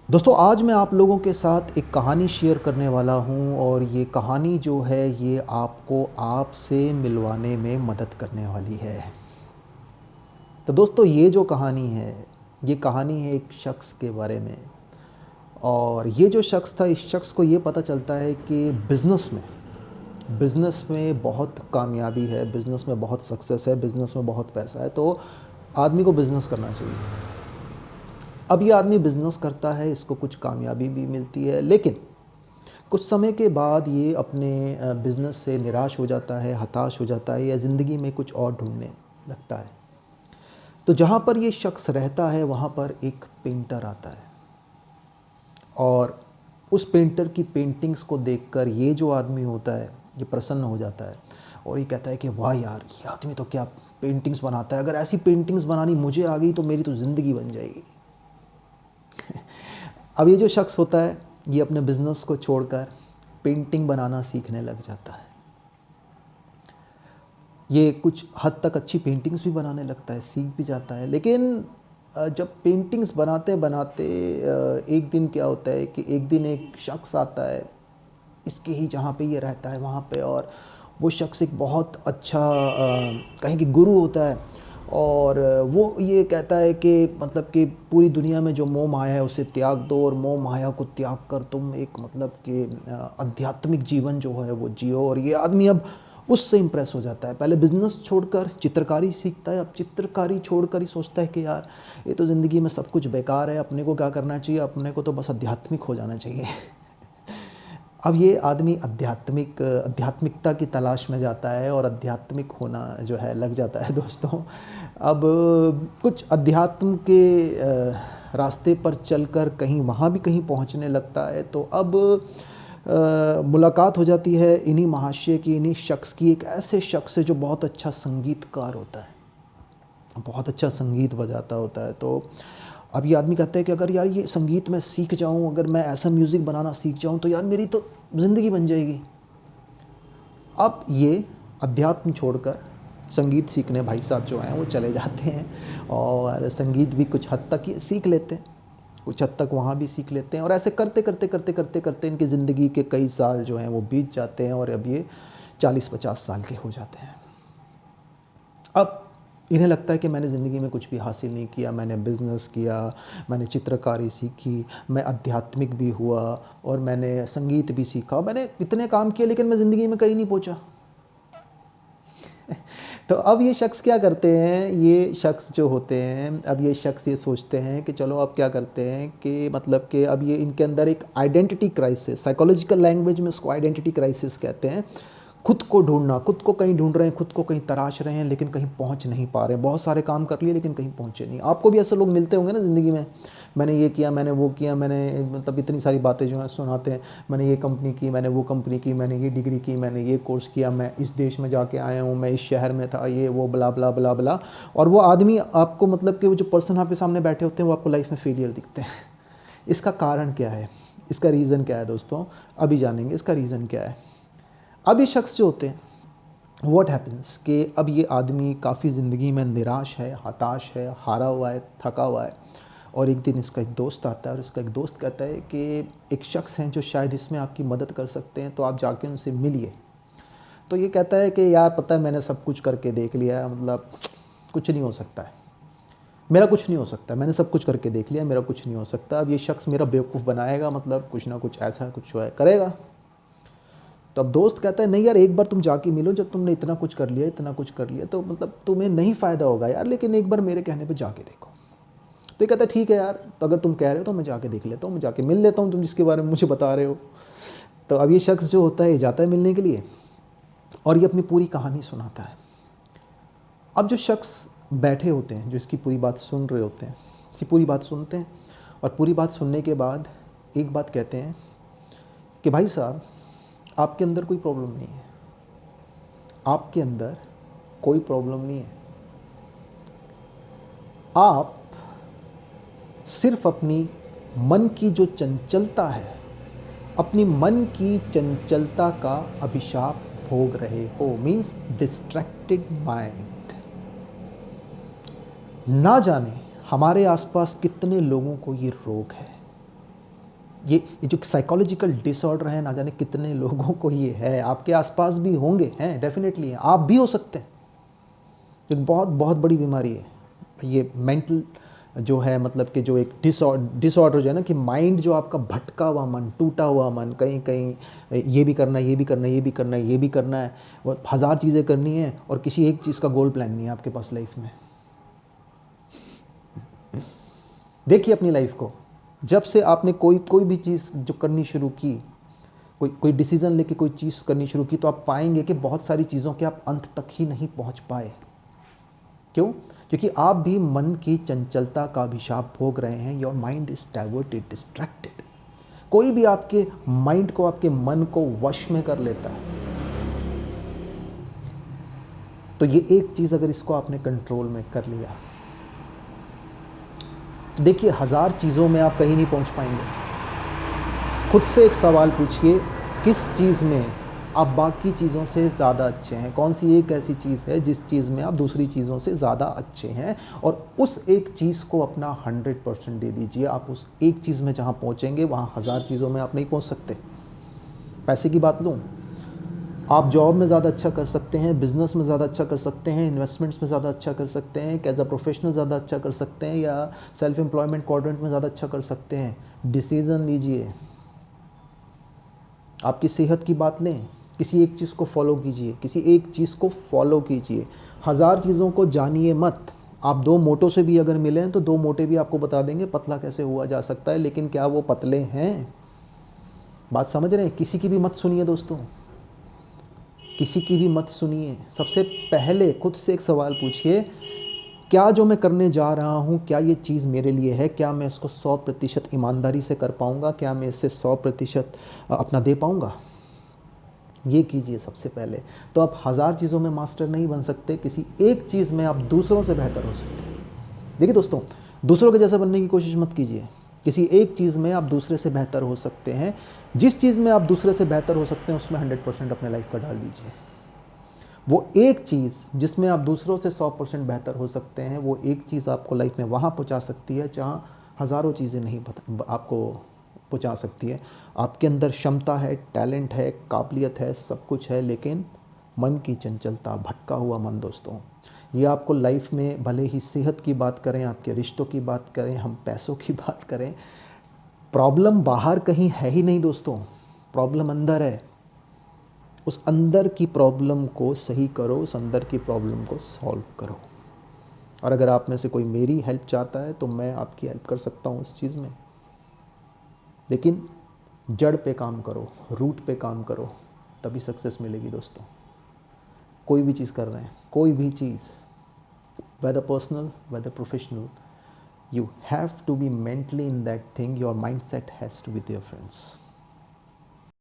दोस्तों आज मैं आप लोगों के साथ एक कहानी शेयर करने वाला हूँ और ये कहानी जो है ये आपको आपसे मिलवाने में मदद करने वाली है। तो दोस्तों ये कहानी है एक शख्स के बारे में। और ये जो शख्स था, इस शख्स को ये पता चलता है कि बिज़नेस में बहुत कामयाबी है, बिज़नेस में बहुत सक्सेस है, बिज़नेस में बहुत पैसा है, तो आदमी को बिज़नेस करना चाहिए। अब ये आदमी बिज़नेस करता है, इसको कुछ कामयाबी भी मिलती है, लेकिन कुछ समय के बाद ये अपने बिज़नेस से निराश हो जाता है, हताश हो जाता है या ज़िंदगी में कुछ और ढूँढने लगता है। तो जहाँ पर ये शख्स रहता है वहाँ पर एक पेंटर आता है और उस पेंटर की पेंटिंग्स को देखकर ये जो आदमी होता है ये प्रसन्न हो जाता है और ये कहता है कि वाह यार, ये आदमी तो क्या पेंटिंग्स बनाता है, अगर ऐसी पेंटिंग्स बनानी मुझे आ गई तो मेरी तो ज़िंदगी बन जाएगी। अब ये जो शख्स होता है ये अपने बिज़नेस को छोड़कर पेंटिंग बनाना सीखने लग जाता है। ये कुछ हद तक अच्छी पेंटिंग्स भी बनाने लगता है, सीख भी जाता है, लेकिन जब पेंटिंग्स बनाते बनाते एक दिन क्या होता है कि एक दिन एक शख्स आता है इसके ही जहाँ पे ये रहता है वहाँ पे, और वो शख्स एक बहुत अच्छा कहें कि गुरु होता है। और वो ये कहता है कि मतलब कि पूरी दुनिया में जो मोह माया है उसे त्याग दो और मोह माया को त्याग कर तुम एक मतलब कि आध्यात्मिक जीवन जो है वो जियो। और ये आदमी अब उससे इम्प्रेस हो जाता है। पहले बिज़नेस छोड़कर चित्रकारी सीखता है, अब चित्रकारी छोड़कर ही सोचता है कि यार ये तो ज़िंदगी में सब कुछ बेकार है, अपने को क्या करना चाहिए, अपने को तो बस आध्यात्मिक हो जाना चाहिए। अब ये आदमी आध्यात्मिकता की तलाश में जाता है और आध्यात्मिक होना जो है लग जाता है दोस्तों। अब कुछ अध्यात्म के रास्ते पर चलकर कहीं वहाँ भी कहीं पहुँचने लगता है, तो अब मुलाकात हो जाती है इन्हीं महाशय की, इन्हीं शख्स की, एक ऐसे शख्स से जो बहुत अच्छा संगीतकार होता है, बहुत अच्छा संगीत बजाता होता है। तो अब ये आदमी कहता है कि अगर यार ये संगीत मैं सीख जाऊँ, अगर मैं ऐसा म्यूज़िक बनाना सीख जाऊँ तो यार मेरी तो ज़िंदगी बन जाएगी। अब ये अध्यात्म छोड़कर संगीत सीखने भाई साहब जो हैं वो चले जाते हैं और संगीत भी कुछ हद तक ये सीख लेते हैं, कुछ हद तक वहाँ भी सीख लेते हैं, और ऐसे करते करते करते करते करते इनकी ज़िंदगी के कई साल जो हैं वो बीत जाते हैं और अब ये 40-50 साल के हो जाते हैं। अब इन्हें लगता है कि मैंने ज़िंदगी में कुछ भी हासिल नहीं किया, मैंने बिज़नेस किया, मैंने चित्रकारी सीखी, मैं आध्यात्मिक भी हुआ और मैंने संगीत भी सीखा, मैंने इतने काम किए, लेकिन मैं ज़िंदगी में कहीं नहीं पहुंचा। तो अब ये शख्स क्या करते हैं, ये शख्स जो होते हैं, अब ये शख्स ये सोचते हैं कि चलो अब क्या करते हैं कि मतलब कि अब ये इनके अंदर एक आइडेंटिटी क्राइसिस, साइकोलॉजिकल लैंग्वेज में इसको आइडेंटिटी क्राइसिस कहते हैं। खुद को ढूंढना, खुद को कहीं ढूंढ रहे हैं, खुद को कहीं तराश रहे हैं, लेकिन कहीं पहुंच नहीं पा रहे हैं। बहुत सारे काम कर लिए लेकिन कहीं पहुंचे नहीं। आपको भी ऐसे लोग मिलते होंगे ना ज़िंदगी में, मैंने ये किया, मैंने वो किया, मैंने मतलब इतनी सारी बातें जो हैं सुनाते हैं, मैंने ये कंपनी की, मैंने वो कंपनी की, मैंने ये डिग्री की, मैंने ये कोर्स किया, मैं इस देश में जाके आया हूँ, मैं इस शहर में था, ये वो बला बला बला बला। और वो आदमी आपको मतलब कि वो जो पर्सन आपके सामने बैठे होते हैं वो आपको लाइफ में फेलियर दिखते हैं। इसका कारण क्या है, इसका रीज़न क्या है दोस्तों, अभी जानेंगे इसका रीज़न क्या है। अब ये शख्स जो होते हैं, व्हाट हैपन्स कि अब ये आदमी काफ़ी ज़िंदगी में निराश है, हताश है, हारा हुआ है, थका हुआ है, और एक दिन इसका एक दोस्त आता है और इसका एक दोस्त कहता है कि एक शख्स हैं जो शायद इसमें आपकी मदद कर सकते हैं, तो आप जाके उनसे मिलिए। तो ये कहता है कि यार पता है मैंने सब कुछ करके देख लिया है, मतलब कुछ नहीं हो सकता है, मेरा कुछ नहीं हो सकता, मैंने सब कुछ करके देख लिया, मेरा कुछ नहीं हो सकता, अब ये शख्स मेरा बेवकूफ़ बनाएगा, मतलब कुछ ना कुछ ऐसा कुछ है करेगा। तो अब दोस्त कहता है नहीं यार, एक बार तुम जाके मिलो, जब तुमने इतना कुछ कर लिया, इतना कुछ कर लिया, तो मतलब तुम्हें नहीं फ़ायदा होगा यार, लेकिन एक बार मेरे कहने पे जाके देखो। तो ये कहता है ठीक है यार, तो अगर तुम कह रहे हो तो मैं जाके देख लेता हूँ, मैं जाके मिल लेता हूँ तुम जिसके बारे में मुझे बता रहे हो। तो अब ये शख्स जो होता है ये जाता है मिलने के लिए और ये अपनी पूरी कहानी सुनाता है। अब जो शख्स बैठे होते हैं, जो इसकी पूरी बात सुन रहे होते हैं, इसकी पूरी बात सुनते हैं और पूरी बात सुनने के बाद एक बात कहते हैं कि भाई साहब, आपके अंदर कोई प्रॉब्लम नहीं है, आपके अंदर कोई प्रॉब्लम नहीं है, आप सिर्फ अपनी मन की जो चंचलता है, अपनी मन की चंचलता का अभिशाप भोग रहे हो, मीन्स डिस्ट्रैक्टेड माइंड। ना जाने हमारे आसपास कितने लोगों को ये रोग है, ये जो साइकोलॉजिकल डिसऑर्डर है, ना जाने कितने लोगों को ये है, आपके आसपास भी होंगे, हैं डेफिनेटली हैं, आप भी हो सकते हैं। एक बहुत बहुत बड़ी बीमारी है ये मेंटल जो है, मतलब कि जो एक डिसऑर्डर जो है ना, कि माइंड जो आपका भटका हुआ मन, टूटा हुआ मन, कहीं कहीं ये भी करना है, ये भी करना है, ये भी करना है, ये भी करना है, और हज़ार चीज़ें करनी है और किसी एक चीज़ का गोल प्लान नहीं है आपके पास लाइफ में। देखिए अपनी लाइफ को, जब से आपने कोई कोई भी चीज़ जो करनी शुरू की, कोई कोई डिसीज़न लेके कोई चीज़ करनी शुरू की, तो आप पाएंगे कि बहुत सारी चीज़ों के आप अंत तक ही नहीं पहुंच पाए। क्यों? क्योंकि आप भी मन की चंचलता का अभिशाप भोग रहे हैं। Your mind is diverted, distracted. कोई भी आपके माइंड को, आपके मन को वश में कर लेता है। तो ये एक चीज़ अगर इसको आपने कंट्रोल में कर लिया, तो देखिए हज़ार चीज़ों में आप कहीं नहीं पहुंच पाएंगे। खुद से एक सवाल पूछिए, किस चीज़ में आप बाकी चीज़ों से ज़्यादा अच्छे हैं? कौन सी एक ऐसी चीज़ है जिस चीज़ में आप दूसरी चीज़ों से ज़्यादा अच्छे हैं? और उस एक चीज़ को अपना 100% दे दीजिए। आप उस एक चीज़ में जहाँ पहुँचेंगे, वहाँ हज़ार चीज़ों में आप नहीं पहुँच सकते। पैसे की बात लूँ, आप जॉब में ज़्यादा अच्छा कर सकते हैं, बिज़नेस में ज़्यादा अच्छा कर सकते हैं, इन्वेस्टमेंट्स में ज़्यादा अच्छा कर सकते हैं, एज अ प्रोफेशनल ज़्यादा अच्छा कर सकते हैं, या सेल्फ एम्प्लॉयमेंट क्वाड्रेंट में ज़्यादा अच्छा कर सकते हैं। डिसीज़न लीजिए। आपकी सेहत की बात लें, किसी एक चीज़ को फॉलो कीजिए, किसी एक चीज़ को फॉलो कीजिए। हज़ार चीज़ों को जानिए मत। आप दो मोटों से भी अगर मिलें तो दो मोटे भी आपको बता देंगे पतला कैसे हुआ जा सकता है, लेकिन क्या वो पतले हैं? बात समझ रहे हैं? किसी की भी मत सुनिए दोस्तों, किसी की भी मत सुनिए। सबसे पहले खुद से एक सवाल पूछिए, क्या जो मैं करने जा रहा हूँ, क्या ये चीज़ मेरे लिए है? क्या मैं इसको 100% ईमानदारी से कर पाऊँगा? क्या मैं इससे 100% अपना दे पाऊँगा? ये कीजिए सबसे पहले। तो आप हज़ार चीज़ों में मास्टर नहीं बन सकते, किसी एक चीज़ में आप दूसरों से बेहतर हो सकते हैं। देखिए दोस्तों, दूसरों के जैसा बनने की कोशिश मत कीजिए। किसी एक चीज़ में आप दूसरे से बेहतर हो सकते हैं। जिस चीज़ में आप दूसरे से बेहतर हो सकते हैं, उसमें 100% अपने लाइफ का डाल दीजिए। वो एक चीज़ जिसमें आप दूसरों से 100% बेहतर हो सकते हैं, वो एक चीज़ आपको लाइफ में वहाँ पहुँचा सकती है जहाँ हज़ारों चीज़ें नहीं आपको पहुँचा सकती है। आपके अंदर क्षमता है, टैलेंट है, काबिलियत है, सब कुछ है, लेकिन मन की चंचलता, भटका हुआ मन दोस्तों, ये आपको लाइफ में, भले ही सेहत की बात करें, आपके रिश्तों की बात करें, हम पैसों की बात करें, प्रॉब्लम बाहर कहीं है ही नहीं दोस्तों, प्रॉब्लम अंदर है। उस अंदर की प्रॉब्लम को सही करो, उस अंदर की प्रॉब्लम को सॉल्व करो। और अगर आप में से कोई मेरी हेल्प चाहता है तो मैं आपकी हेल्प कर सकता हूँ उस चीज़ में, लेकिन जड़ पे काम करो, रूट पे काम करो, तभी सक्सेस मिलेगी दोस्तों। कोई भी चीज़ कर रहे हैं, कोई भी चीज़, whether personal, whether professional, you have to be mentally in that thing. Your mindset has to be there, friends.